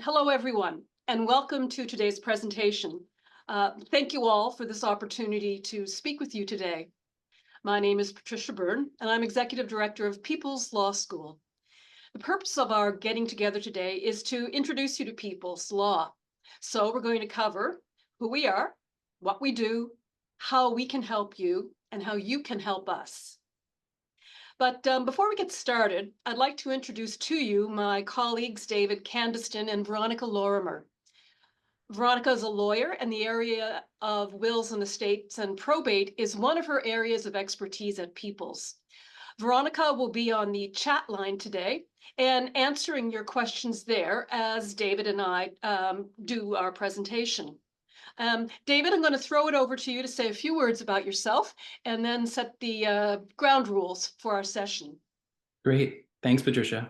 Hello, everyone, and welcome to today's presentation. Thank you all for this opportunity to speak with you today. My name is Patricia Byrne, and I'm Executive Director of People's Law School. The purpose of our getting together today is to introduce you to People's Law. So we're going to cover who we are, what we do, how we can help you, and how you can help us. But before we get started, I'd like to introduce to you my colleagues, David Candiston and Veronica Lorimer. Veronica is a lawyer, and the area of wills and estates and probate is one of her areas of expertise at People's. Veronica will be on the chat line today and answering your questions there as David and I do our presentation. David, I'm going to throw it over to you to say a few words about yourself and then set the ground rules for our session. Great. Thanks, Patricia.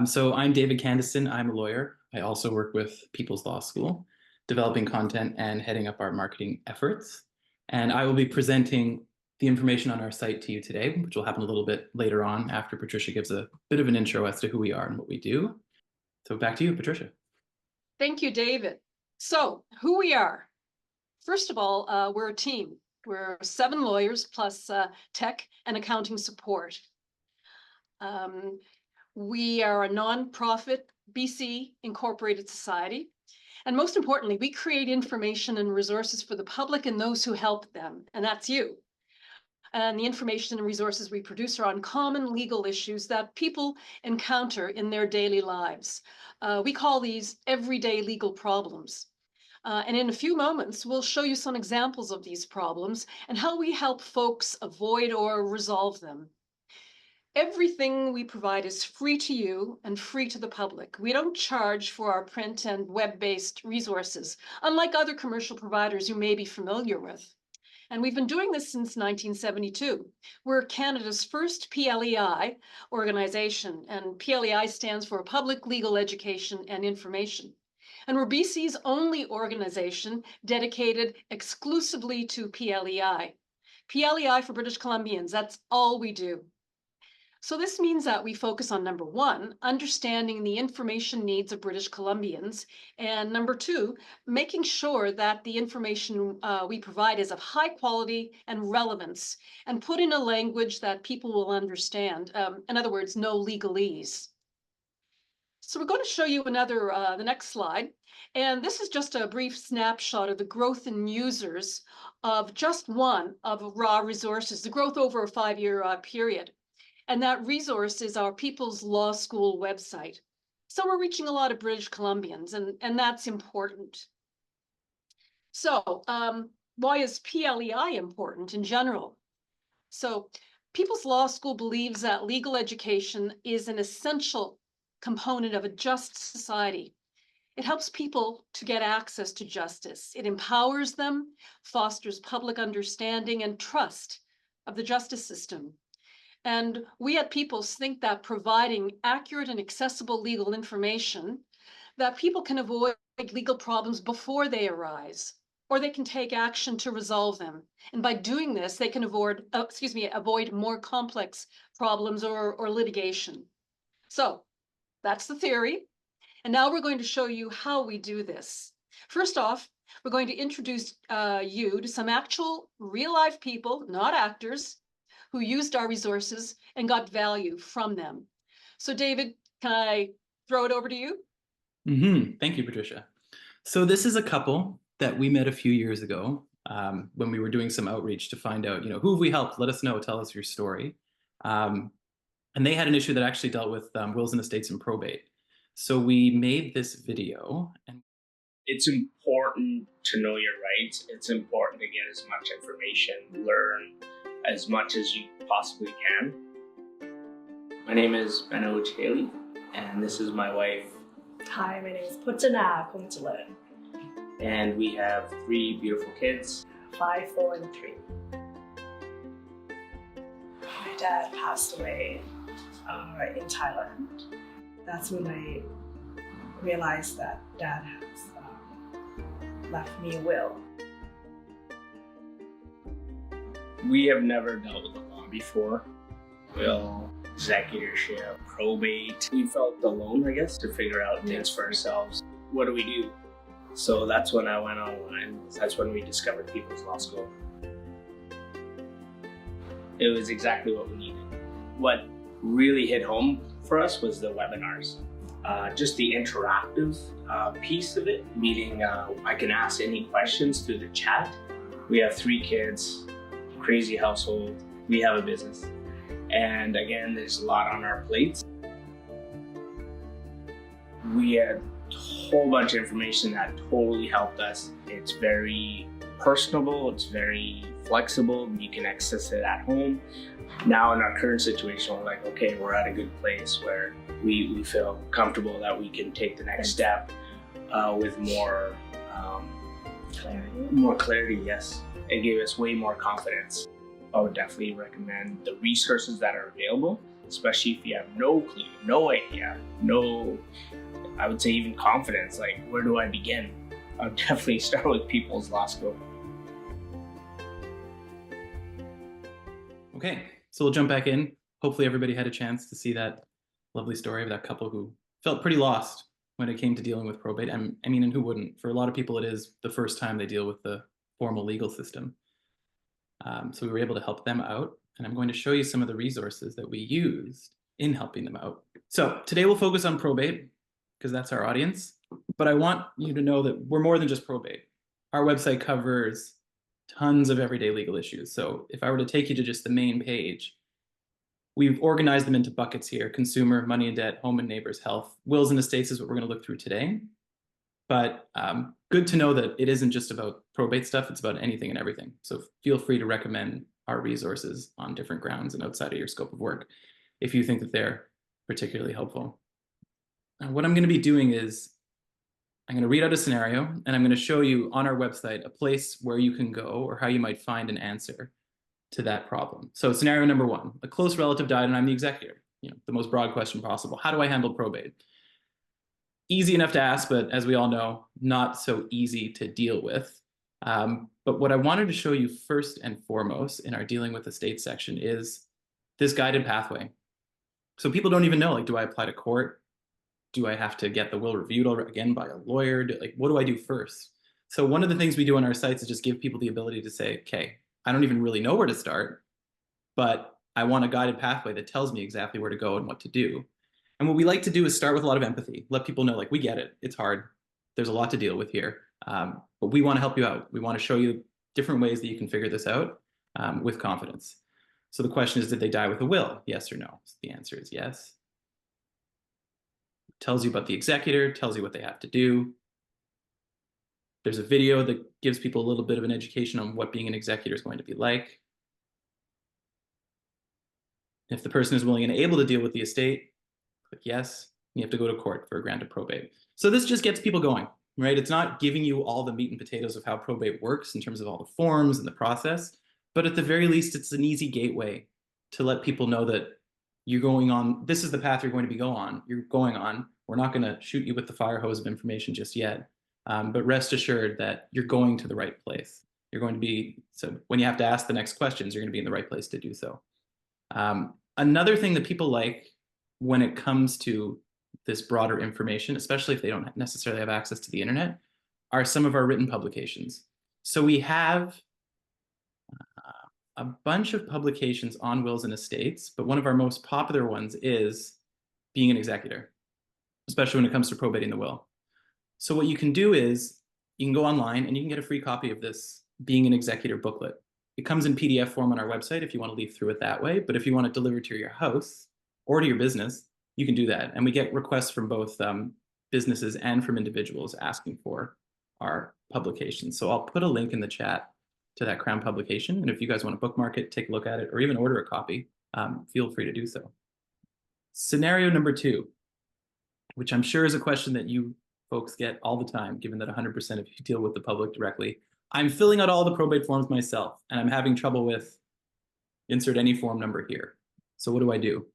So I'm David Candiston. I'm a lawyer. I also work with People's Law School, developing content and heading up our marketing efforts. And I will be presenting the information on our site to you today, which will happen a little bit later on after Patricia gives a bit of an intro as to who we are and what we do. So back to you, Patricia. Thank you, David. So who we are. First of all, we're a team. We're 7 lawyers plus tech and accounting support. We are a nonprofit BC incorporated society. And most importantly, we create information and resources for the public and those who help them, and that's you. And the information and resources we produce are on common legal issues that people encounter in their daily lives. We call these everyday legal problems. And in a few moments, we'll show you some examples of these problems and how we help folks avoid or resolve them. Everything we provide is free to you and free to the public. We don't charge for our print and web-based resources, unlike other commercial providers you may be familiar with. And we've been doing this since 1972. We're Canada's first PLEI organization, and PLEI stands for Public Legal Education and Information. And we're BC's only organization dedicated exclusively to PLEI. PLEI for British Columbians, that's all we do. So this means that we focus on number 1, understanding the information needs of British Columbians, and number 2, making sure that the information we provide is of high quality and relevance, and put in a language that people will understand. In other words, no legalese. So we're going to show you the next slide, and this is just a brief snapshot of the growth in users of just one of raw resources, the growth over a 5-year period. And that resource is our People's Law School website. So we're reaching a lot of British Columbians, and that's important. So why is PLEI important in general? So People's Law School believes that legal education is an essential component of a just society. It helps people to get access to justice. It empowers them, fosters public understanding and trust of the justice system. And we at People's think that providing accurate and accessible legal information, that people can avoid legal problems before they arise, or they can take action to resolve them. And by doing this, they can avoid more complex problems or litigation. So that's the theory. And now we're going to show you how we do this. First off, we're going to introduce you to some actual real-life people, not actors, who used our resources and got value from them. So David, can I throw it over to you? Thank you, Patricia. So this is a couple that we met a few years ago when we were doing some outreach to find out, who have we helped? Let us know, tell us your story. And they had an issue that actually dealt with wills and estates and probate. So we made this video. And it's important to know your rights. It's important to get as much information, learn as much as you possibly can. My name is Benoj Haley, and this is my wife. Hi, my name is Putana Kongtalen. And we have 3 beautiful kids. 5, 4, and 3. My dad passed away in Thailand. That's when I realized that Dad has left me a will. We have never dealt with the law before. Will, executorship, probate. We felt alone, I guess, to figure out things for ourselves. what do we do? So that's when I went online. That's when we discovered People's Law School. It was exactly what we needed. What really hit home for us was the webinars. Just the interactive piece of it, meaning I can ask any questions through the chat. We have 3 kids, crazy household, we have a business. And again, there's a lot on our plates. We had a whole bunch of information that totally helped us. It's very personable, it's very flexible, you can access it at home. Now in our current situation, we're like, okay, we're at a good place where we feel comfortable that we can take the next step with more clarity, yes. It gave us way more confidence. I would definitely recommend the resources that are available, especially if you have no clue, no idea, I would say even confidence, like where do I begin? I would definitely start with People's Law School. Okay, so we'll jump back in. Hopefully everybody had a chance to see that lovely story of that couple who felt pretty lost when it came to dealing with probate. I mean, and who wouldn't? For a lot of people, it is the first time they deal with the formal legal system. So we were able to help them out, and I'm going to show you some of the resources that we used in helping them out. So today we'll focus on probate, because that's our audience, but I want you to know that we're more than just probate. Our website covers tons of everyday legal issues. So if I were to take you to just the main page, we've organized them into buckets here: consumer, money and debt, home and neighbors, health. Wills and estates is what we're going to look through today. But good to know that it isn't just about probate stuff, it's about anything and everything. So feel free to recommend our resources on different grounds and outside of your scope of work if you think that they're particularly helpful. And what I'm going to be doing is I'm going to read out a scenario, and I'm going to show you on our website a place where you can go or how you might find an answer to that problem. So scenario number 1, a close relative died and I'm the executor. The most broad question possible. How do I handle probate? Easy enough to ask, but as we all know, not so easy to deal with. But what I wanted to show you first and foremost in our dealing with estate section is this guided pathway. So people don't even know, like, do I apply to court? Do I have to get the will reviewed again by a lawyer? What do I do first? So one of the things we do on our sites is just give people the ability to say, okay, I don't even really know where to start, but I want a guided pathway that tells me exactly where to go and what to do. And what we like to do is start with a lot of empathy, let people know, like, we get it, it's hard, there's a lot to deal with here, but we want to help you out. We want to show you different ways that you can figure this out with confidence. So the question is, did they die with a will? Yes or no? So the answer is yes. Tells you about the executor, tells you what they have to do. There's a video that gives people a little bit of an education on what being an executor is going to be like. If the person is willing and able to deal with the estate, click yes. You have to go to court for a grant of probate. So this just gets people going, right? It's not giving you all the meat and potatoes of how probate works in terms of all the forms and the process, but at the very least, it's an easy gateway to let people know that you're going on, this is the path you're going to be you're going on. We're not going to shoot you with the fire hose of information just yet, but rest assured that you're going to the right place. You're going to be, so when you have to ask the next questions, you're going to be in the right place to do so. Another thing that people like when it comes to this broader information, especially if they don't necessarily have access to the internet, are some of our written publications. So we have a bunch of publications on wills and estates, but one of our most popular ones is being an executor, especially when it comes to probating the will. So what you can do is you can go online and you can get a free copy of this Being an Executor booklet. It comes in PDF form on our website if you want to leaf through it that way, but if you want it delivered to your house or to your business, you can do that. And we get requests from both businesses and from individuals asking for our publications. So I'll put a link in the chat to that Crown publication. And if you guys want to bookmark it, take a look at it, or even order a copy, feel free to do so. Scenario number 2, which I'm sure is a question that you folks get all the time, given that 100% of you deal with the public directly. I'm filling out all the probate forms myself, and I'm having trouble with insert any form number here. So what do I do?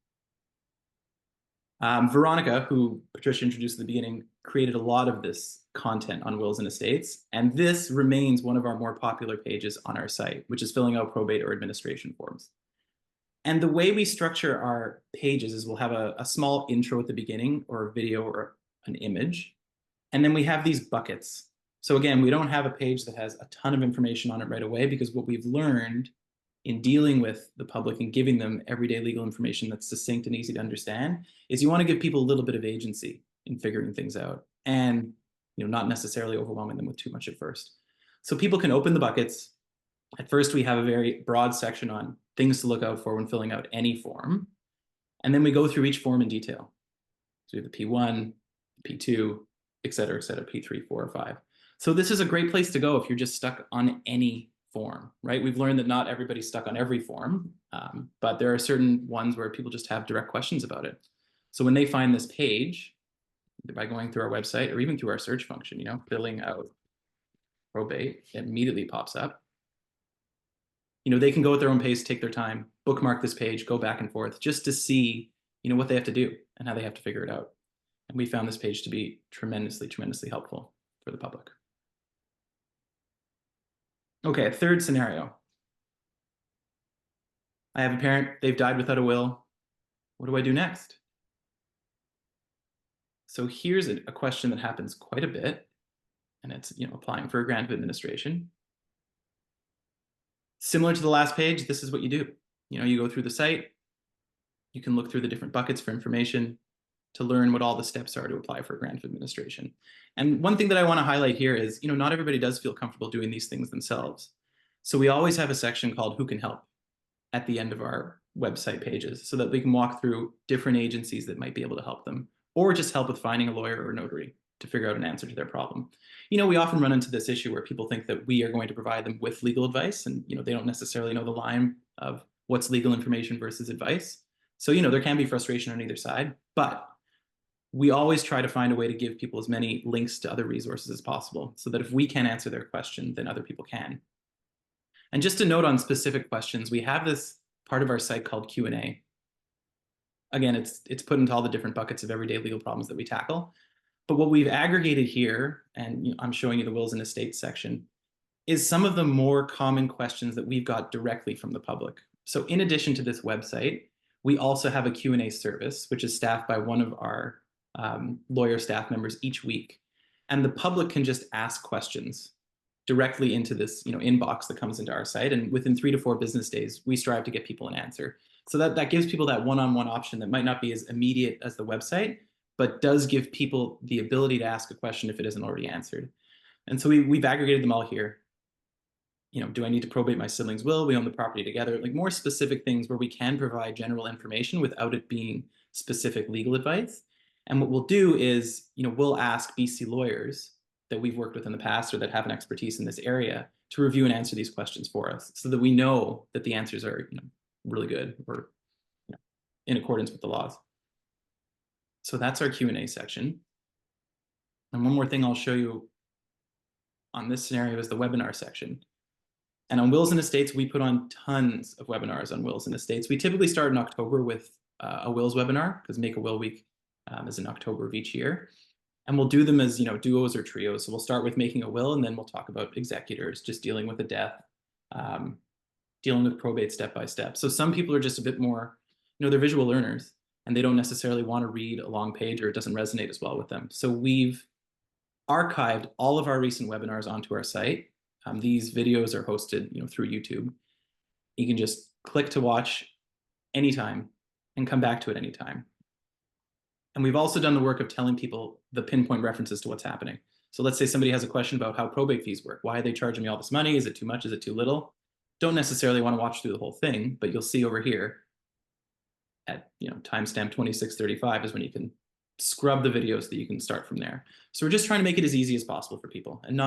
Veronica, who Patricia introduced at the beginning, created a lot of this content on wills and estates, and this remains one of our more popular pages on our site, which is filling out probate or administration forms. And the way we structure our pages is we'll have a small intro at the beginning, or a video or an image. And then we have these buckets. So again, we don't have a page that has a ton of information on it right away, because what we've learned in dealing with the public and giving them everyday legal information that's succinct and easy to understand is you want to give people a little bit of agency in figuring things out, and not necessarily overwhelming them with too much at first. So people can open the buckets. At first, we have a very broad section on things to look out for when filling out any form. And then we go through each form in detail. So we have the P1, P2, et cetera, P3, 4, or 5. So this is a great place to go if you're just stuck on any form, right? We've learned that not everybody's stuck on every form, but there are certain ones where people just have direct questions about it. So when they find this page, either by going through our website or even through our search function, filling out probate, it immediately pops up. They can go at their own pace, take their time, bookmark this page, go back and forth just to see, what they have to do and how they have to figure it out. And we found this page to be tremendously, tremendously helpful for the public. Okay, third scenario. I have a parent, they've died without a will. What do I do next? So here's a question that happens quite a bit, and it's applying for a grant of administration. Similar to the last page, this is what you do. You go through the site, you can look through the different buckets for information to learn what all the steps are to apply for a grant of administration. And one thing that I want to highlight here is, not everybody does feel comfortable doing these things themselves. So we always have a section called Who Can Help at the end of our website pages, so that we can walk through different agencies that might be able to help them, or just help with finding a lawyer or notary to figure out an answer to their problem. We often run into this issue where people think that we are going to provide them with legal advice, and they don't necessarily know the line of what's legal information versus advice. So there can be frustration on either side, but we always try to find a way to give people as many links to other resources as possible, so that if we can't answer their question, then other people can. And just to note on specific questions, we have this part of our site called Q&A. Again, it's put into all the different buckets of everyday legal problems that we tackle. But what we've aggregated here, and I'm showing you the wills and estates section, is some of the more common questions that we've got directly from the public. So in addition to this website, we also have a Q&A service, which is staffed by one of our lawyer staff members each week. And the public can just ask questions directly into this inbox that comes into our site. And within 3 to 4 business days, we strive to get people an answer. So that gives people that one-on-one option that might not be as immediate as the website, but does give people the ability to ask a question if it isn't already answered. And so we've aggregated them all here. Do I need to probate my sibling's will? We own the property together. Like more specific things where we can provide general information without it being specific legal advice. And what we'll do is, we'll ask BC lawyers that we've worked with in the past or that have an expertise in this area to review and answer these questions for us, so that we know that the answers are, really good or in accordance with the laws. So that's our Q&A section. And one more thing I'll show you on this scenario is the webinar section. And on wills and estates, we put on tons of webinars on wills and estates. We typically start in October with a wills webinar, because Make a Will Week is in October of each year. And we'll do them as duos or trios. So we'll start with making a will, and then we'll talk about executors, just dealing with a death, dealing with probate step by step. So some people are just a bit more, they're visual learners, and they don't necessarily want to read a long page, or it doesn't resonate as well with them. So we've archived all of our recent webinars onto our site. These videos are hosted through YouTube. You can just click to watch anytime and come back to it anytime. And we've also done the work of telling people the pinpoint references to what's happening. So let's say somebody has a question about how probate fees work. Why are they charging me all this money? Is it too much? Is it too little? Don't necessarily want to watch through the whole thing, but you'll see over here at timestamp 2635 is when you can scrub the videos that you can start from there. So we're just trying to make it as easy as possible for people, and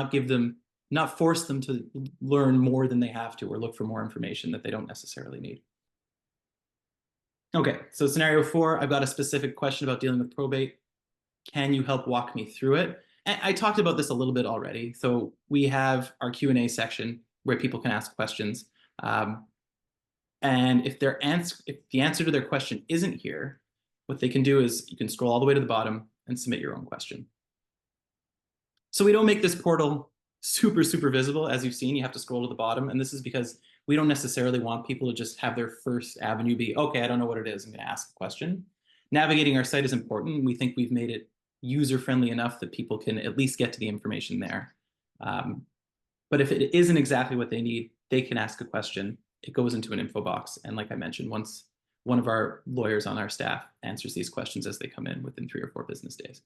not force them to learn more than they have to, or look for more information that they don't necessarily need. Okay, so scenario 4, I've got a specific question about dealing with probate. Can you help walk me through it? And I talked about this a little bit already. So we have our Q&A section where people can ask questions. And if the answer to their question isn't here, what they can do is you can scroll all the way to the bottom and submit your own question. So we don't make this portal super, super visible. As you've seen, you have to scroll to the bottom. And this is because we don't necessarily want people to just have their first avenue be, okay, I don't know what it is, I'm going to ask a question. Navigating our site is important. We think we've made it user-friendly enough that people can at least get to the information there. But if it isn't exactly what they need, they can ask a question. It goes into an info box. And like I mentioned, once one of our lawyers on our staff answers these questions as they come in within 3 or 4 business days.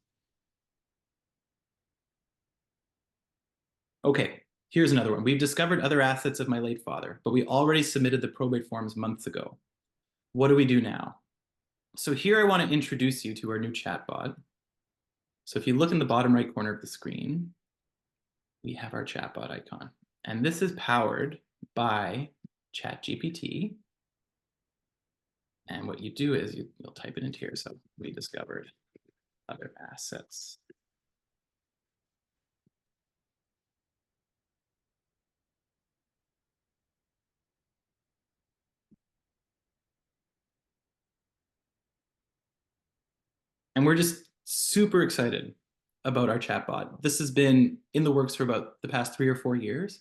Okay, here's another one. We've discovered other assets of my late father, but we already submitted the probate forms months ago. What do we do now? So here I want to introduce you to our new chatbot. So if you look in the bottom right corner of the screen, we have our chatbot icon. And this is powered by ChatGPT. And what you do is you'll type it into here. So we discovered other assets. And we're just super excited about our chatbot. This has been in the works for about the past 3 or 4 years.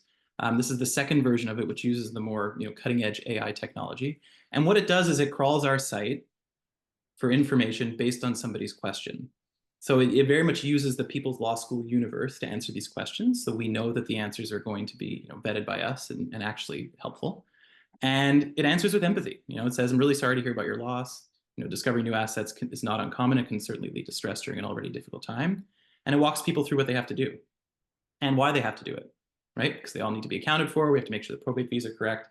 This is the second version of it, which uses the more cutting edge AI technology. And what it does is it crawls our site for information based on somebody's question. So it very much uses the People's Law School universe to answer these questions. So we know that the answers are going to be vetted by us and actually helpful. And it answers with empathy. It says, I'm really sorry to hear about your loss. Discovering new assets is not uncommon. It can certainly lead to stress during an already difficult time. And it walks people through what they have to do and why they have to do it, right? Because they all need to be accounted for. We have to make sure the probate fees are correct.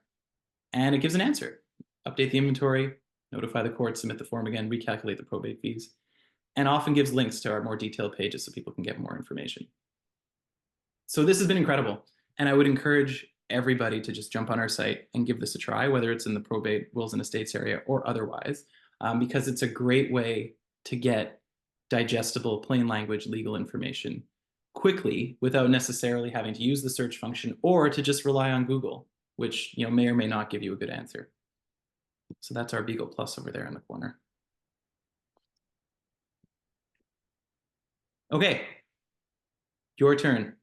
And it gives an answer. Update the inventory, notify the court, submit the form again, recalculate the probate fees, and often gives links to our more detailed pages so people can get more information. So this has been incredible. And I would encourage everybody to just jump on our site and give this a try, whether it's in the probate wills and estates area or otherwise, because it's a great way to get digestible, plain language legal information quickly without necessarily having to use the search function or to just rely on Google, which may or may not give you a good answer. So that's our Beagle Plus over there in the corner. Okay, your turn.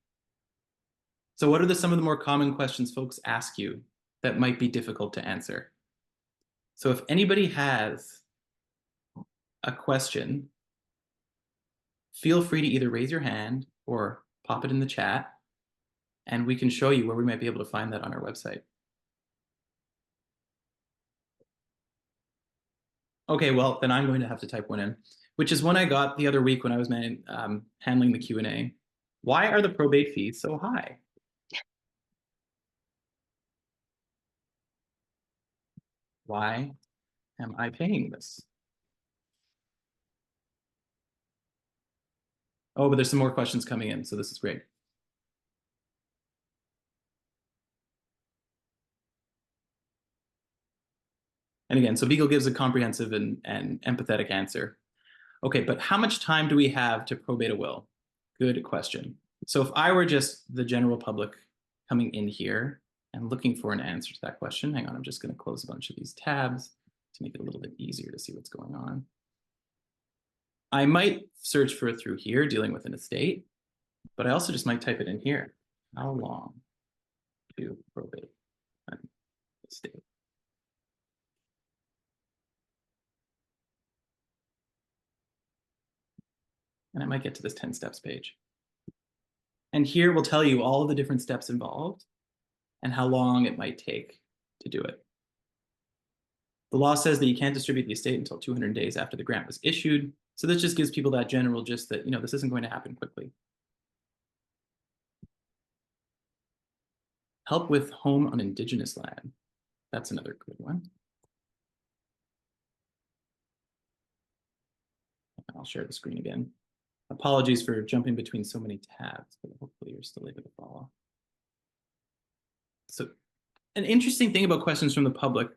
So what are some of the more common questions folks ask you that might be difficult to answer? So if anybody has a question, feel free to either raise your hand or pop it in the chat, and we can show you where we might be able to find that on our website. Okay, well, then I'm going to have to type one in, which is one I got the other week when I was handling the Q&A. Why are the probate fees so high? Why am I paying this? Oh, but there's some more questions coming in, so this is great. And again, so Beagle gives a comprehensive and empathetic answer. Okay, but how much time do we have to probate a will? Good question. So if I were just the general public coming in here and looking for an answer to that question, hang on, I'm just going to close a bunch of these tabs to make it a little bit easier to see what's going on. I might search for it through here, dealing with an estate, but I also just might type it in here. How long to probate an estate? And I might get to this 10 steps page. And here we'll tell you all of the different steps involved and how long it might take to do it. The law says that you can't distribute the estate until 200 days after the grant was issued. So this just gives people that general gist that, this isn't going to happen quickly. Help with home on Indigenous land. That's another good one. I'll share the screen again. Apologies for jumping between so many tabs, but hopefully you're still able to follow. So an interesting thing about questions from the public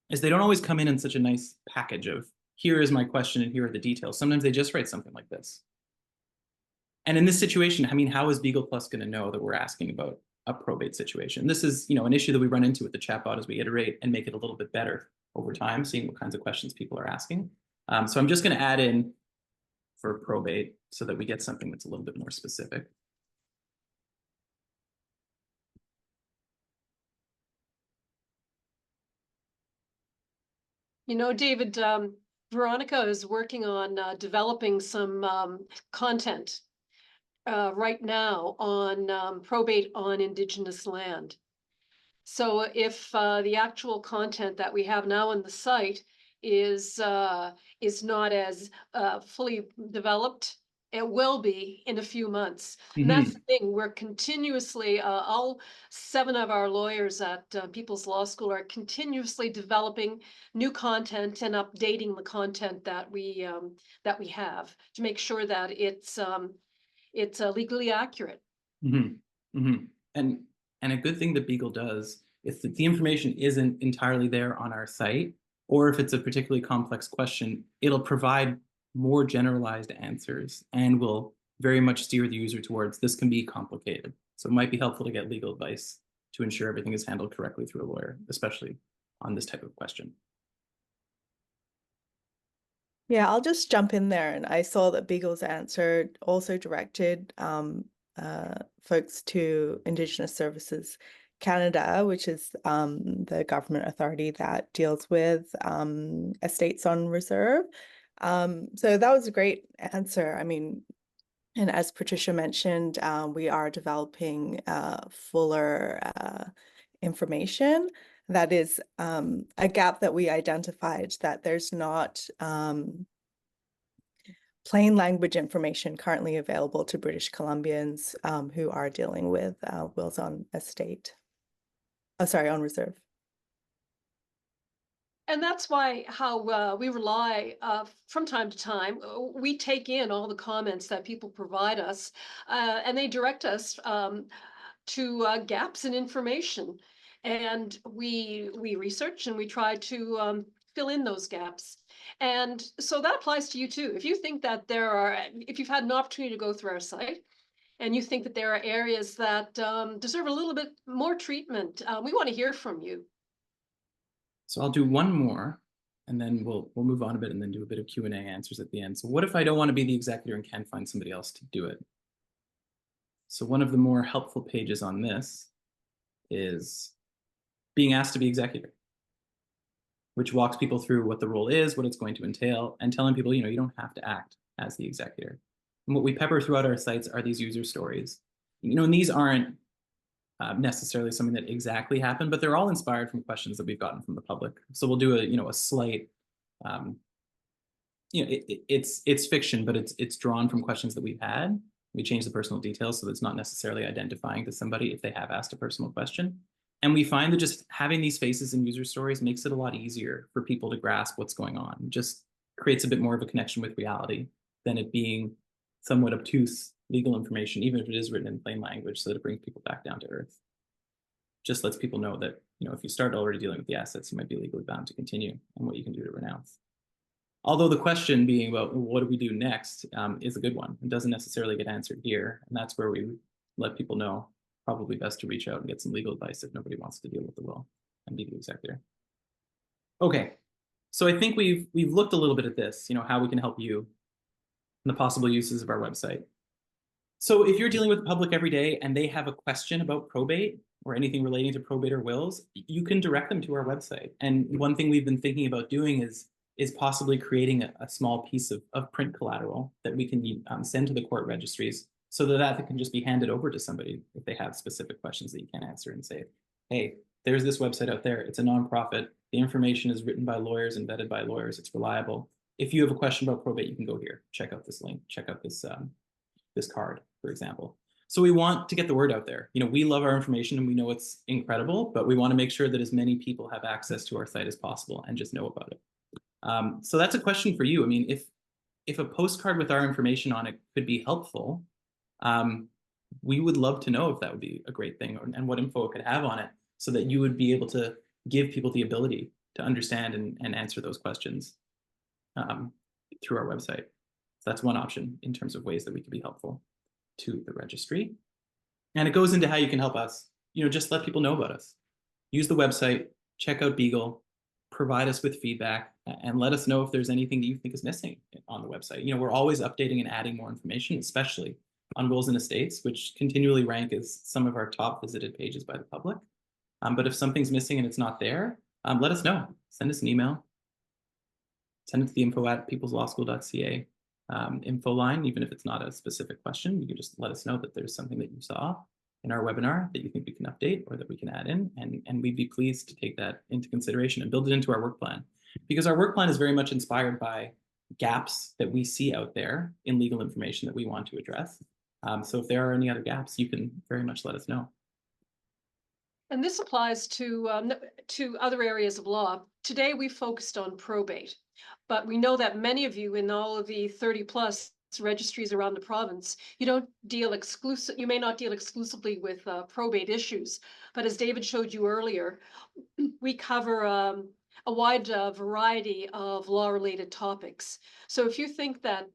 is they don't always come in such a nice package of, here is my question and here are the details. Sometimes they just write something like this. And in this situation, how is Beagle Plus going to know that we're asking about a probate situation? This is, an issue that we run into with the chatbot as we iterate and make it a little bit better over time, seeing what kinds of questions people are asking. So I'm just going to add in for probate so that we get something that's a little bit more specific. David, Veronica is working on developing some content right now on probate on Indigenous land. So if the actual content that we have now on the site is not as fully developed, it will be in a few months. And that's the thing, we're continuously, all 7 of our lawyers at People's Law School are continuously developing new content and updating the content that we have to make sure that it's legally accurate. And a good thing that Beagle does is that the information isn't entirely there on our site, or if it's a particularly complex question, it'll provide more generalized answers and will very much steer the user towards this can be complicated. So it might be helpful to get legal advice to ensure everything is handled correctly through a lawyer, especially on this type of question. Yeah, I'll just jump in there. And I saw that Beagle's answer also directed folks to Indigenous Services Canada, which is the government authority that deals with estates on reserve. So that was a great answer. I mean, and as Patricia mentioned, we are developing fuller information. That is a gap that we identified, that there's not plain language information currently available to British Columbians who are dealing with wills on estate. Oh, sorry, on reserve. And that's why how we rely from time to time, we take in all the comments that people provide us and they direct us to gaps in information. And we research and we try to fill in those gaps. And so that applies to you too. If you think that if you've had an opportunity to go through our site and you think that there are areas that deserve a little bit more treatment, we want to hear from you. So I'll do one more, and then we'll move on a bit and then do a bit of Q&A answers at the end. So what if I don't want to be the executor and can't find somebody else to do it? So one of the more helpful pages on this is being asked to be executor, which walks people through what the role is, what it's going to entail, and telling people, you don't have to act as the executor. And what we pepper throughout our sites are these user stories. And these aren't necessarily something that exactly happened, but they're all inspired from questions that we've gotten from the public. So we'll do a slight, it's fiction, but it's drawn from questions that we've had. We change the personal details so that it's not necessarily identifying to somebody if they have asked a personal question. And we find that just having these faces in user stories makes it a lot easier for people to grasp what's going on. It just creates a bit more of a connection with reality than it being somewhat obtuse legal information, even if it is written in plain language, so that it brings people back down to earth. Just lets people know that, if you start already dealing with the assets, you might be legally bound to continue and what you can do to renounce. Although the question being about what do we do next is a good one. It doesn't necessarily get answered here. And that's where we let people know probably best to reach out and get some legal advice if nobody wants to deal with the will and be the executor. Okay, so I think we've looked a little bit at this, how we can help you and the possible uses of our website. So if you're dealing with the public every day and they have a question about probate or anything relating to probate or wills, you can direct them to our website. And one thing we've been thinking about doing is possibly creating a small piece of print collateral that we can send to the court registries so that can just be handed over to somebody if they have specific questions that you can't answer, and say, hey, there's this website out there. It's a nonprofit. The information is written by lawyers and vetted by lawyers. It's reliable. If you have a question about probate, you can go here. Check out this link. Check out this card, for example. So we want to get the word out there. We love our information and we know it's incredible, but we want to make sure that as many people have access to our site as possible and just know about it. So that's a question for you. I mean, if a postcard with our information on it could be helpful, we would love to know if that would be a great thing and what info it could have on it so that you would be able to give people the ability to understand and answer those questions through our website. So that's one option in terms of ways that we can be helpful to the registry. And it goes into how you can help us. Just let people know about us. Use the website, check out Beagle, provide us with feedback, and let us know if there's anything that you think is missing on the website. We're always updating and adding more information, especially on wills and estates, which continually rank as some of our top visited pages by the public. But if something's missing and it's not there, let us know. Send us an email. send it to the info@peopleslawschool.ca info line, even if it's not a specific question. You can just let us know that there's something that you saw in our webinar that you think we can update or that we can add in, and we'd be pleased to take that into consideration and build it into our work plan. Because our work plan is very much inspired by gaps that we see out there in legal information that we want to address. So if there are any other gaps, you can very much let us know. And this applies to other areas of law. Today, we focused on probate, but we know that many of you in all of the 30+ registries around the province, you may not deal exclusively with probate issues, but as David showed you earlier, we cover a wide variety of law-related topics. So if you think that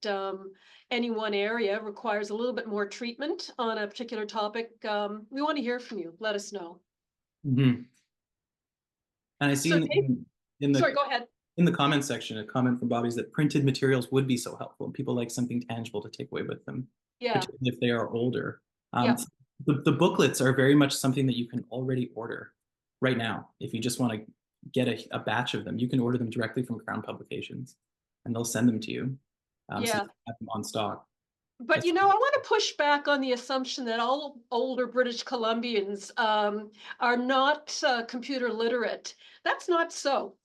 any one area requires a little bit more treatment on a particular topic, we want to hear from you. Let us know. Mm-hmm. And I see So in the sorry, go ahead. in the comments section, a comment from Bobby's that printed materials would be so helpful. People like something tangible to take away with them, Yeah, particularly if they are older. Yeah. The booklets are very much something that you can already order right now. If you just want to get a batch of them, you can order them directly from Crown Publications, and they'll send them to you. So you Yeah. can have them on stock. But I want to push back on the assumption that all older British Columbians are not computer literate. That's not so.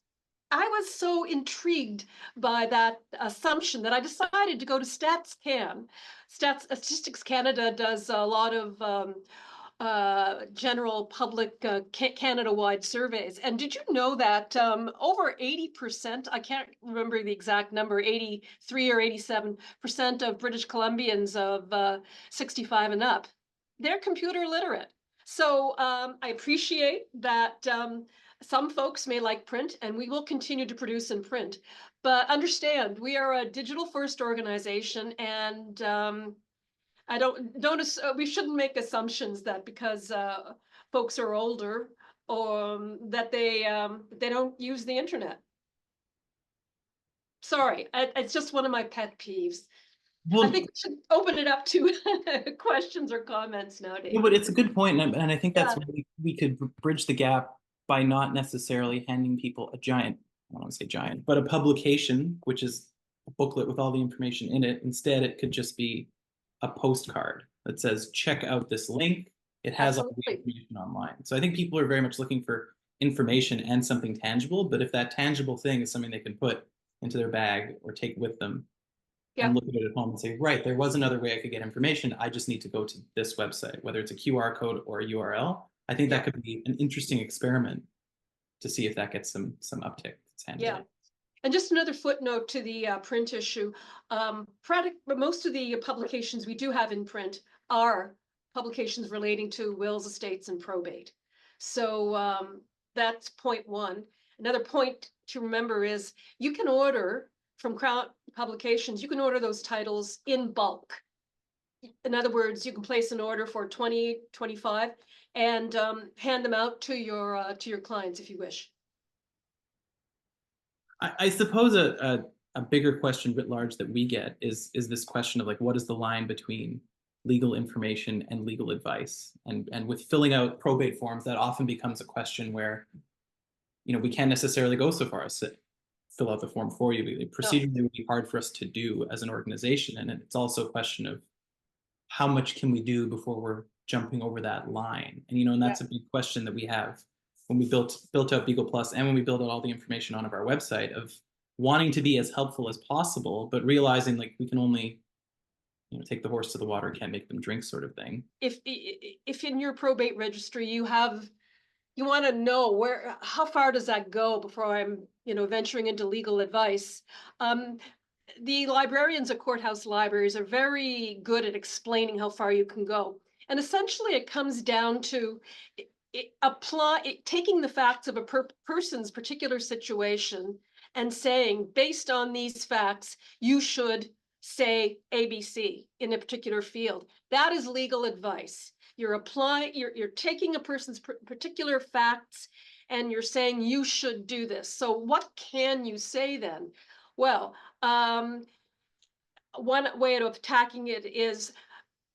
I was so intrigued by that assumption that I decided to go to StatsCan. Statistics Canada does a lot of general public Canada-wide surveys. And did you know that over 80%, I can't remember the exact number, 83 or 87% of British Columbians of 65 and up, they're computer literate. So I appreciate that some folks may like print, and we will continue to produce in print. But understand, we are a digital-first organization, and we shouldn't make assumptions that because folks are older or that they don't use the internet. Sorry, it's just one of my pet peeves. Well, I think we should open it up to questions or comments nowadays. but it's a good point, and I think that's Yeah. where we could bridge the gap by not necessarily handing people a giant, I don't want to say giant, but a publication, which is a booklet with all the information in it. Instead, it could just be a postcard that says, check out this link. It has all the Absolutely. information online. So I think people are very much looking for information and something tangible, but if that tangible thing is something they can put into their bag or take with them Yeah. and look at it at home and say, right, there was another way I could get information. I just need to go to this website, whether it's a QR code or a URL. I think that could be an interesting experiment to see if that gets some uptick. Yeah. And just another footnote to the print issue. Most of the publications we do have in print are publications relating to wills, estates, and probate. So that's point one. Another point to remember is you can order from Crown Publications, you can order those titles in bulk. In other words, you can place an order for 20, 25 and hand them out to your clients if you wish. I suppose a bigger question writ large that we get is this question of like, what is the line between legal information and legal advice? And with filling out probate forms, that often becomes a question where, we can't necessarily go so far as to fill out the form for you. Procedurally, would be hard for us to do as an organization. And it's also a question of how much can we do before we're jumping over that line? And that's a big question that we have when we built out Beagle Plus and when we built out all the information on our website, of wanting to be as helpful as possible, but realizing like we can only take the horse to the water, can't make them drink, sort of thing. If in your probate registry you want to know how far does that go before I'm venturing into legal advice, the librarians at courthouse libraries are very good at explaining how far you can go. And essentially it comes down to taking the facts of a person's particular situation and saying, based on these facts, you should say ABC in a particular field. That is legal advice. You're taking a person's particular facts and you're saying you should do this. So what can you say then? Well, one way of attacking it is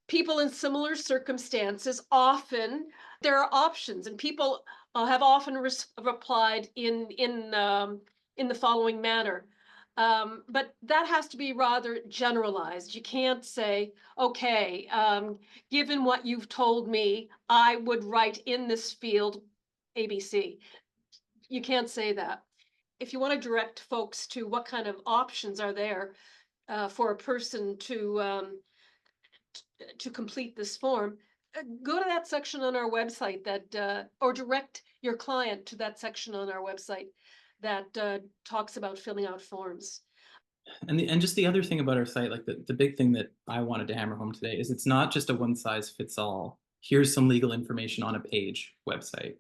people in similar circumstances, often there are options, and people have often replied in the following manner. But that has to be rather generalized. You can't say, okay, given what you've told me, I would write in this field ABC. You can't say that. If you want to direct folks to what kind of options are there for a person to complete this form, go to that section on our website that, or direct your client to that section on our website that talks about filling out forms. And just the other thing about our site, like the big thing that I wanted to hammer home today is it's not just a one size fits all. Here's some legal information on a page website.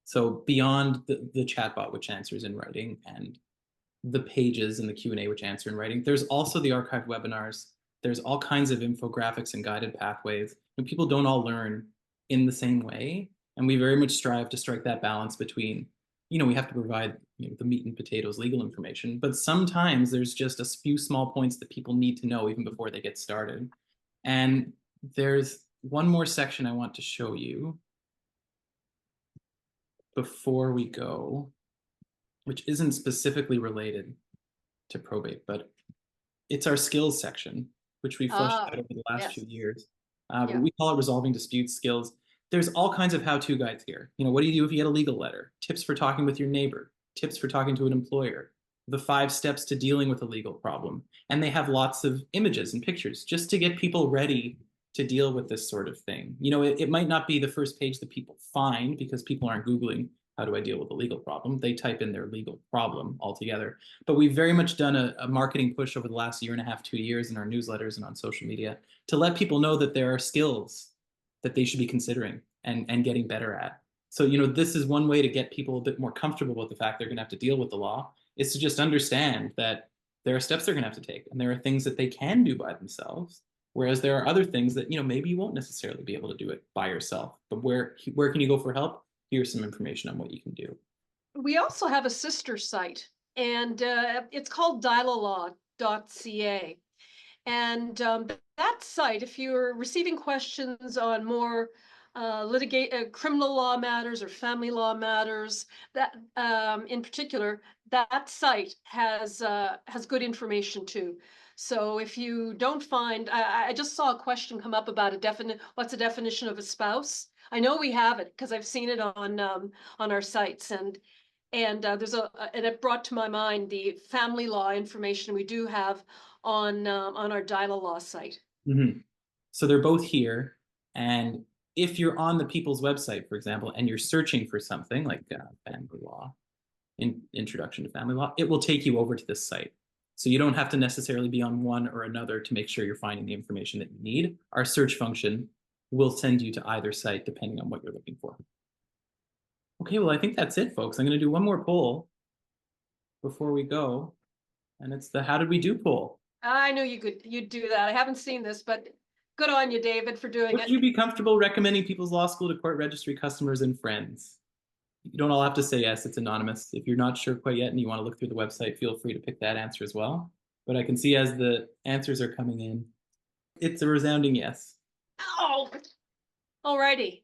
So beyond the chatbot, which answers in writing, and the pages and the Q&A, which answer in writing, there's also the archived webinars. There's all kinds of infographics and guided pathways. And people don't all learn in the same way. And we very much strive to strike that balance between, we have to provide the meat and potatoes legal information, but sometimes there's just a few small points that people need to know even before they get started. And there's one more section I want to show you before we go, which isn't specifically related to probate, but it's our skills section, which we fleshed out over the last few years. But we call it resolving disputes skills. There's all kinds of how-to guides here. What do you do if you get a legal letter? Tips for talking with your neighbor, tips for talking to an employer, the 5 steps to dealing with a legal problem. And they have lots of images and pictures just to get people ready to deal with this sort of thing. It might not be the first page that people find because people aren't Googling, how do I deal with a legal problem? They type in their legal problem altogether. But we've very much done a marketing push over the last 1.5 to 2 years in our newsletters and on social media to let people know that there are skills that they should be considering and getting better at. So, this is one way to get people a bit more comfortable with the fact they're going to have to deal with the law, is to just understand that there are steps they're going to have to take and there are things that they can do by themselves. Whereas there are other things that, maybe you won't necessarily be able to do it by yourself. But where can you go for help? Here's some information on what you can do. We also have a sister site, and it's called dialalaw.ca. And that site, if you're receiving questions on more criminal law matters or family law matters, that in particular, that site has good information too. So if you don't find, I just saw a question come up about what's a definition of a spouse. I know we have it because I've seen it on our sites, and there's and it brought to my mind the family law information we do have on our Dial-A-Law site. Mm-hmm. So they're both here, and if you're on the People's website, for example, and you're searching for something like family law, introduction to family law, it will take you over to this site. So you don't have to necessarily be on one or another to make sure you're finding the information that you need. Our search function will send you to either site depending on what you're looking for. Okay, well, I think that's it, folks. I'm going to do one more poll before we go, and it's the how did we do poll. I knew you'd do that. I haven't seen this, but good on you, David, for doing it. Would you be comfortable recommending People's Law School to court registry customers and friends? You don't all have to say yes, it's anonymous. If you're not sure quite yet and you want to look through the website, feel free to pick that answer as well. But I can see as the answers are coming in, it's a resounding yes. Oh, alrighty.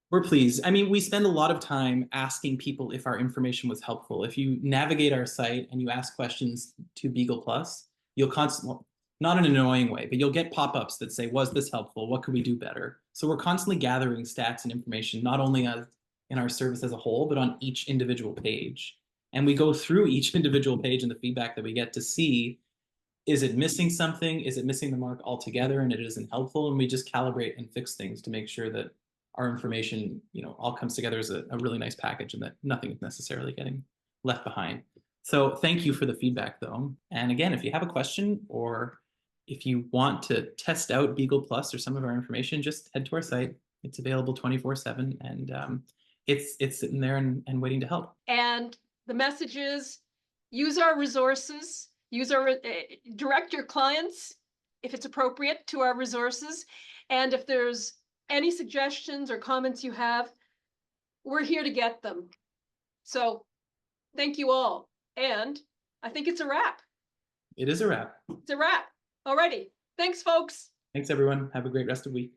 We're pleased. I mean, we spend a lot of time asking people if our information was helpful. If you navigate our site and you ask questions to Beagle Plus, you'll constantly, not in an annoying way, but you'll get pop-ups that say, was this helpful? What could we do better? So we're constantly gathering stats and information, not only in our service as a whole, but on each individual page. And we go through each individual page and the feedback that we get to see, is it missing something? Is it missing the mark altogether and it isn't helpful? And we just calibrate and fix things to make sure that our information, all comes together as a really nice package and that nothing is necessarily getting left behind. So thank you for the feedback though. And again, if you have a question or if you want to test out Beagle Plus or some of our information, just head to our site. It's available 24/7 and it's sitting there and waiting to help. And the message is use our resources, direct your clients, if it's appropriate, to our resources. And if there's any suggestions or comments you have, we're here to get them. So thank you all. And I think it's a wrap. It is a wrap. It's a wrap. Alrighty. Thanks, folks. Thanks, everyone. Have a great rest of the week.